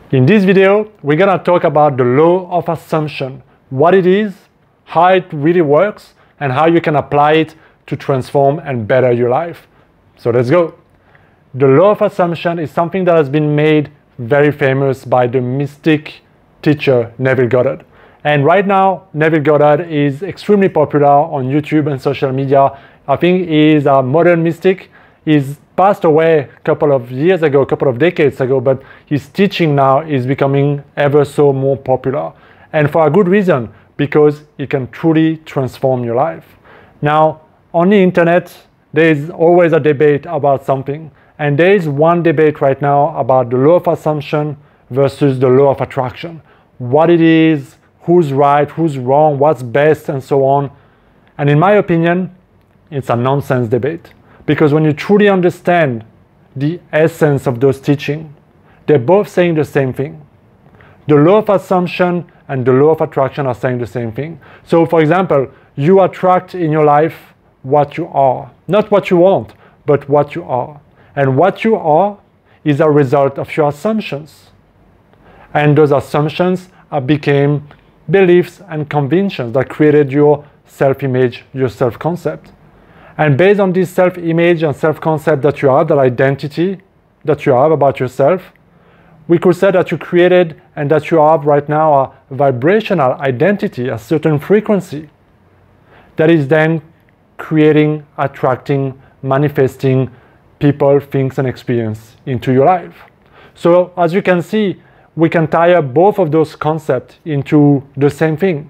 In this video, we're gonna talk about the law of assumption, what it is, how it really works, and how you can apply it to transform and better your life. So let's go. The law of assumption is something that has been made very famous by the mystic teacher Neville Goddard. And right now, Neville Goddard is extremely popular on YouTube and social media. I think he is a modern mystic. He's passed away a couple of years ago, a couple of decades ago, but his teaching now is becoming ever so more popular. And for a good reason, because it can truly transform your life. Now, on the internet, there is always a debate about something. And there is one debate right now about the law of assumption versus the law of attraction. What it is, who's right, who's wrong, what's best, and so on. And in my opinion, it's a nonsense debate. Because when you truly understand the essence of those teachings, they're both saying the same thing. The law of assumption and the law of attraction are saying the same thing. So for example, you attract in your life what you are. Not what you want, but what you are. And what you are is a result of your assumptions. And those assumptions became beliefs and convictions that created your self-image, your self-concept. And based on this self-image and self-concept that you have, that identity that you have about yourself, we could say that you created and that you have right now a vibrational identity, a certain frequency that is then creating, attracting, manifesting people, things, and experience into your life. So as you can see, we can tie up both of those concepts into the same thing.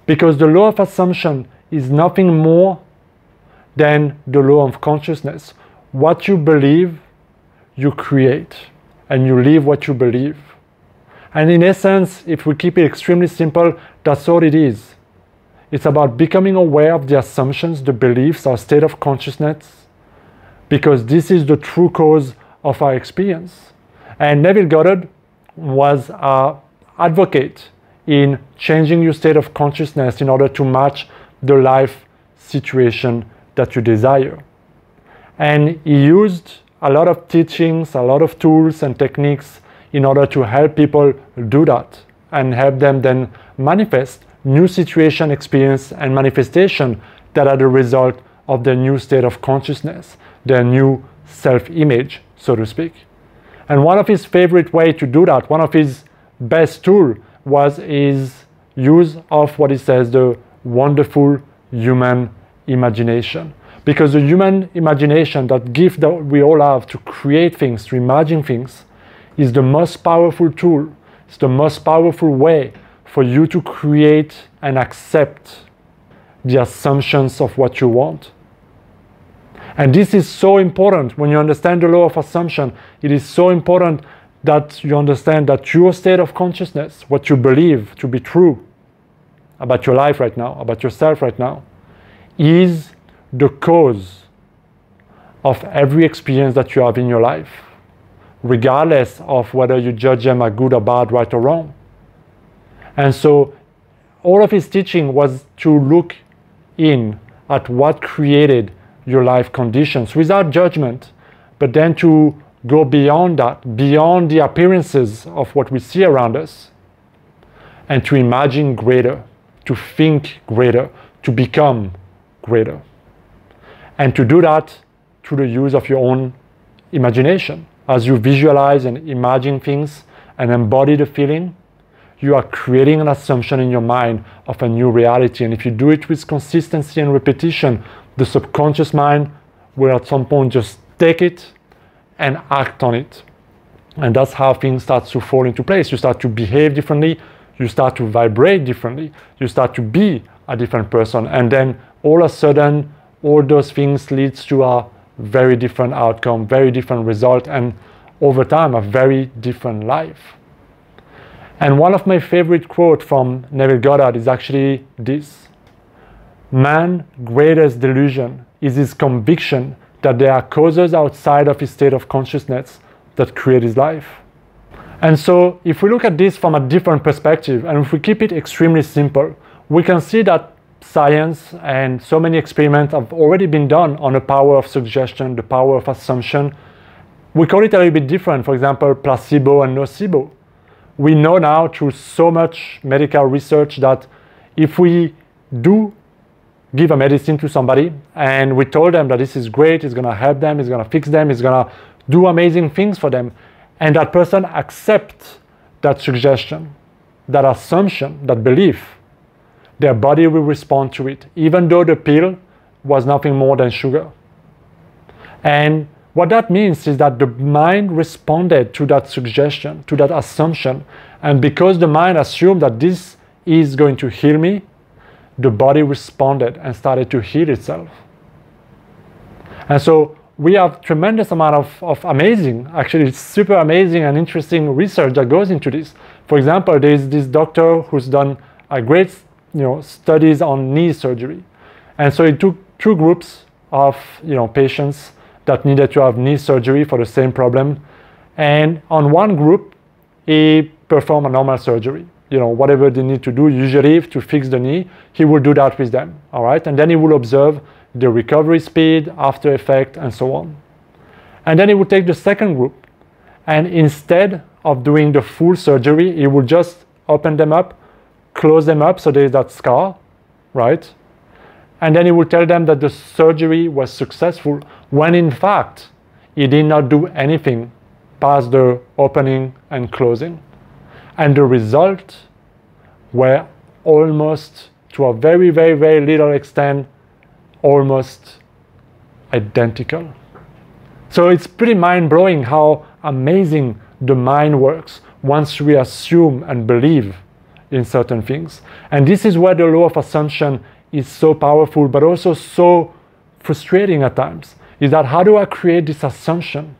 Because the law of assumption is nothing more than the law of consciousness. What you believe, you create, and you live what you believe. And in essence, if we keep it extremely simple, that's all it is. It's about becoming aware of the assumptions, the beliefs, our state of consciousness, because this is the true cause of our experience. And Neville Goddard was an advocate in changing your state of consciousness in order to match the life situation that you desire. And he used a lot of teachings, a lot of tools and techniques in order to help people do that and help them then manifest new situation, experience, and manifestation that are the result of their new state of consciousness, their new self-image, so to speak. And one of his favorite ways to do that, one of his best tools, was his use of what he says, the wonderful human imagination. Because the human imagination, that gift that we all have to create things, to imagine things, is the most powerful tool. It's the most powerful way for you to create and accept the assumptions of what you want. And this is so important when you understand the law of assumption. It is so important that you understand that your state of consciousness, what you believe to be true about your life right now, about yourself right now, is the cause of every experience that you have in your life, regardless of whether you judge them as good or bad, right or wrong. And so all of his teaching was to look in at what created your life conditions without judgment, but then to go beyond that, beyond the appearances of what we see around us, and to imagine greater, to think greater, to become greater. And to do that through the use of your own imagination. As you visualize and imagine things and embody the feeling, you are creating an assumption in your mind of a new reality. And if you do it with consistency and repetition, the subconscious mind will at some point just take it and act on it. And that's how things start to fall into place. You start to behave differently, you start to vibrate differently, you start to be a different person. And then all of a sudden, all those things leads to a very different outcome, very different result, and over time, a very different life. And one of my favorite quotes from Neville Goddard is actually this: man's greatest delusion is his conviction that there are causes outside of his state of consciousness that create his life. And so if we look at this from a different perspective, and if we keep it extremely simple, we can see that science and so many experiments have already been done on the power of suggestion, the power of assumption. We call it a little bit different, for example, placebo and nocebo. we know now through so much medical research that if we do give a medicine to somebody and we told them that this is great, it's going to help them, it's going to fix them, it's going to do amazing things for them, and that person accepts that suggestion, that assumption, that belief, their body will respond to it, even though the pill was nothing more than sugar. And what that means is that the mind responded to that suggestion, to that assumption, and because the mind assumed that this is going to heal me, the body responded and started to heal itself. And so we have tremendous amount of amazing, actually super amazing and interesting research that goes into this. For example, there's this doctor who's done a great studies on knee surgery. And so he took two groups of patients that needed to have knee surgery for the same problem. And on one group, he performed a normal surgery. Whatever they need to do, usually to fix the knee, he will do that with them, all right? And then he will observe the recovery speed, after effect, and so on. And then he would take the second group, and instead of doing the full surgery, he would just open them up, close them up, so there's that scar, right? And then he would tell them that the surgery was successful, when in fact, he did not do anything past the opening and closing. And the result were almost, to a very, very, very little extent, almost identical. So it's pretty mind-blowing how amazing the mind works once we assume and believe in certain things. And this is where the law of assumption is so powerful, but also so frustrating at times, is that how do I create this assumption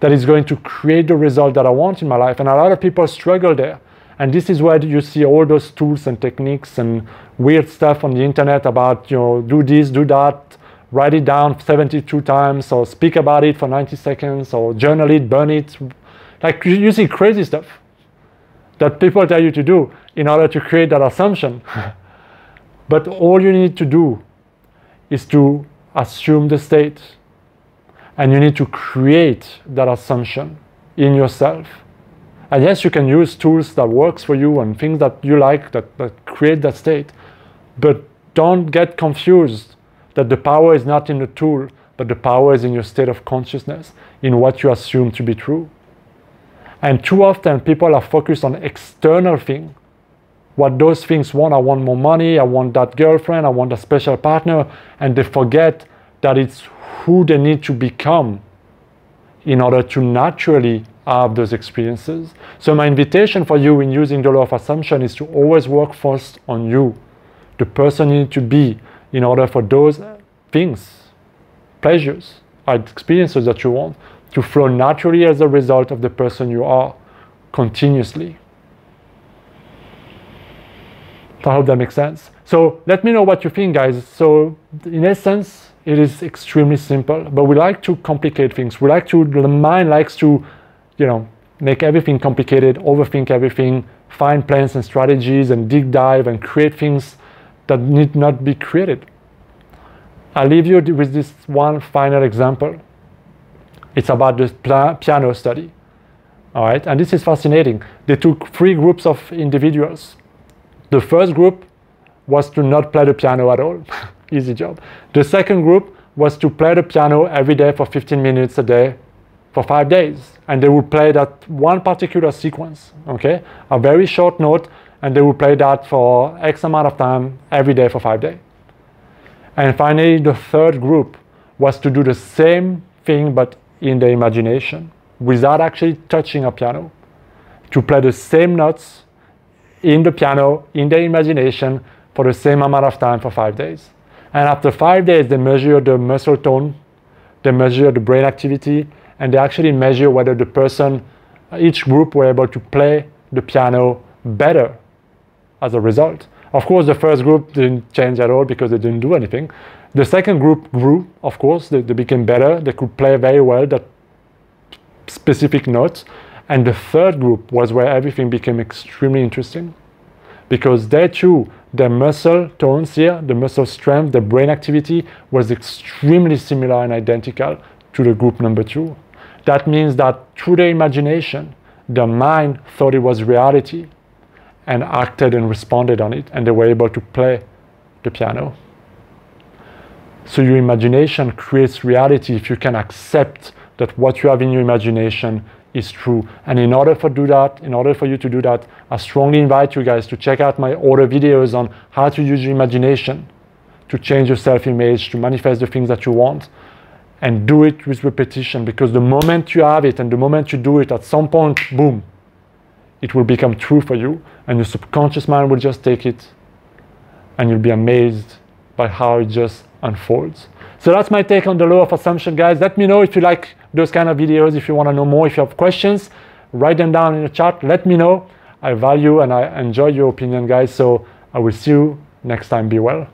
that is going to create the result that I want in my life? And a lot of people struggle there. And this is where you see all those tools and techniques and weird stuff on the internet about, do this, do that, write it down 72 times, or speak about it for 90 seconds, or journal it, burn it. Like you see crazy stuff that people tell you to do in order to create that assumption. But all you need to do is to assume the state. And you need to create that assumption in yourself. And yes, you can use tools that works for you and things that you like that create that state. But don't get confused that the power is not in the tool, but the power is in your state of consciousness, in what you assume to be true. And too often people are focused on external things. What those things want, I want more money, I want that girlfriend, I want a special partner, and they forget that it's who they need to become in order to naturally have those experiences. So my invitation for you in using the law of assumption is to always work first on you, the person you need to be, in order for those things, pleasures, experiences that you want, to flow naturally as a result of the person you are, continuously. I hope that makes sense. So let me know what you think, guys. So in essence, it is extremely simple, but we like to complicate things. The mind likes to, make everything complicated, overthink everything, find plans and strategies and deep dive and create things that need not be created. I'll leave you with this one final example. It's about the piano study. All right, and this is fascinating. They took 3 groups of individuals. The first group was to not play the piano at all. Easy job. The second group was to play the piano every day for 15 minutes a day for 5 days. And they would play that one particular sequence, okay? A very short note, and they would play that for X amount of time every day for 5 days. And finally, the third group was to do the same thing, but in the imagination, without actually touching a piano, to play the same notes in the piano, in their imagination, for the same amount of time for 5 days. And after 5 days, they measure the muscle tone, they measure the brain activity, and they actually measure whether the person, each group were able to play the piano better as a result. Of course, the first group didn't change at all because they didn't do anything. The second group grew, of course, they became better, they could play very well that specific notes. And the third group was where everything became extremely interesting, because there too, the muscle tones here, the muscle strength, the brain activity was extremely similar and identical to the group number 2. That means that through their imagination, their mind thought it was reality and acted and responded on it, and they were able to play the piano. So your imagination creates reality if you can accept that what you have in your imagination is true. And in order for you to do that, I strongly invite you guys to check out my other videos on how to use your imagination to change your self-image, to manifest the things that you want, and do it with repetition, because the moment you have it and the moment you do it, at some point, boom, it will become true for you, and your subconscious mind will just take it, and you'll be amazed by how it just unfolds. So that's my take on the law of assumption, guys. Let me know if you like those kind of videos, if you want to know more, if you have questions, write them down in the chat, let me know. I value and I enjoy your opinion, guys. So I will see you next time. Be well.